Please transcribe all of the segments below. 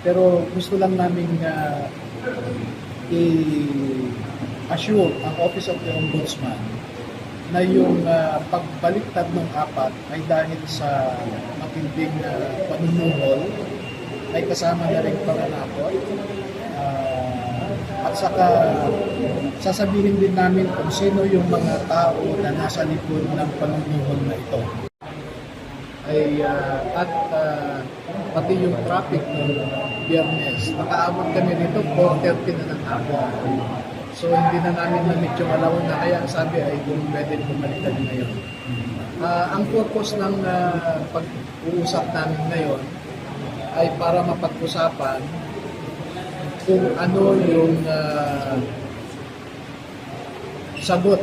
Pero gusto lang namin i-assure ang Office of the Ombudsman na yung pagbaliktad ng apat ay dahil sa matinding panunuhol, ay kasama na rin pananakot. At saka sasabihin din namin kung sino yung mga tao na nasa likod ng panunuhol na ito. Pati yung traffic ng Biyernes, nakaabot kami dito 4:30 na ng hapon. So hindi na namin na-meet yung alawang na, kaya ang sabi ay kung pwede bumaliktad ngayon. Ang purpose ng pag-uusap namin ngayon ay para mapag-usapan kung ano yung sagot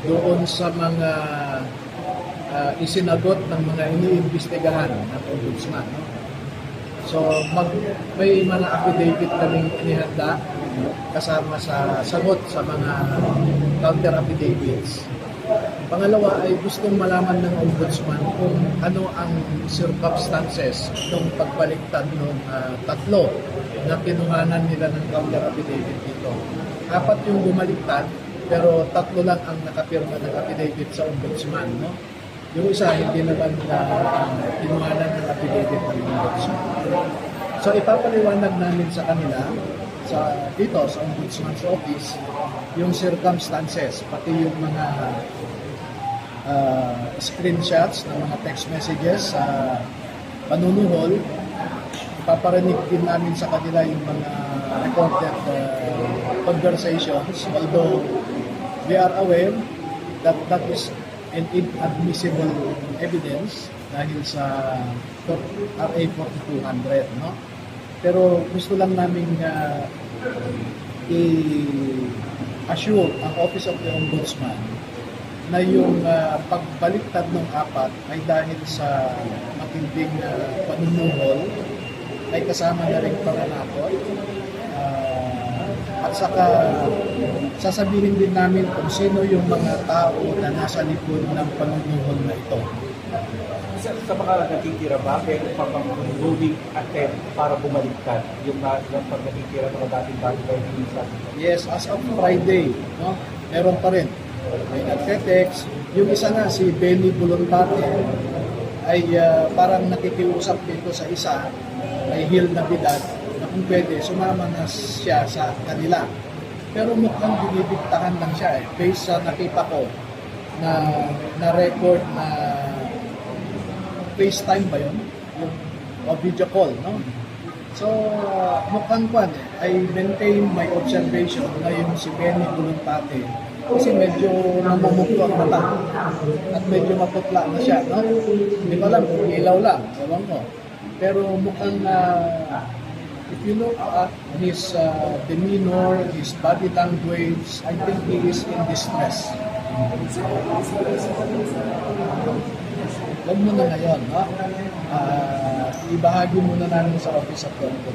doon sa mga isinagot ng mga iniimbestigahan ng Ombudsman. So may mga affidavit kaming inihanda kasama sa sagot sa mga counter affidavits. Pangalawa ay gustong malaman ng Ombudsman kung ano ang circumstances ng pagbaliktad ng tatlo na kinuhanan nila ng counter affidavit dito. 4 yung bumaliktad, pero 3 lang ang nakapirma ng affidavit sa Ombudsman. No? Yung isa hindi naman kinuhanan ng affidavit ng Ombudsman. So ipapaliwanag namin sa kanila dito sa Ombudsman's Office yung circumstances, pati yung mga screenshots ng mga text messages sa panunuhol. Paparinig din namin sa kanila yung mga recorded conversations, although we are aware that that is an inadmissible evidence dahil sa RA 4200, no? Pero gusto lang namin i-assure ang Office of the Ombudsman na yung pagbaliktad ng apat ay dahil sa matinding panunuhol, ay kasama na rin pananakot. At saka sasabihin din namin kung sino yung mga tao na nasa likod ng panunuhol na ito. Sa mga natitira ba, meron pa bang moving attempt para bumaliktad yung pag natitira mga dating-dating kayo minsan? Yes, as of Friday, no, meron pa rin. May nagte-text. Yung isa nga, si Benny Bulontate, ay parang nakikiusap dito sa isa, ay Hil Navidad, na kung pwede, sumama na siya sa kanila. Pero mukhang binibigtahan lang siya based sa nakita ko na record na FaceTime ba yun? O video call, no? So, mukhang I maintain my observation na yung si Benny Bulontate kasi medyo namumukto ang mata at medyo maputla na siya, no? Hindi ko alam kung ilaw lang, ewan ko. Pero mukhang if you look at his demeanor, his body language, I think he is in distress. Huwag mo na ngayon, no? Ibahagi muna namin sa Office of the Ombudsman.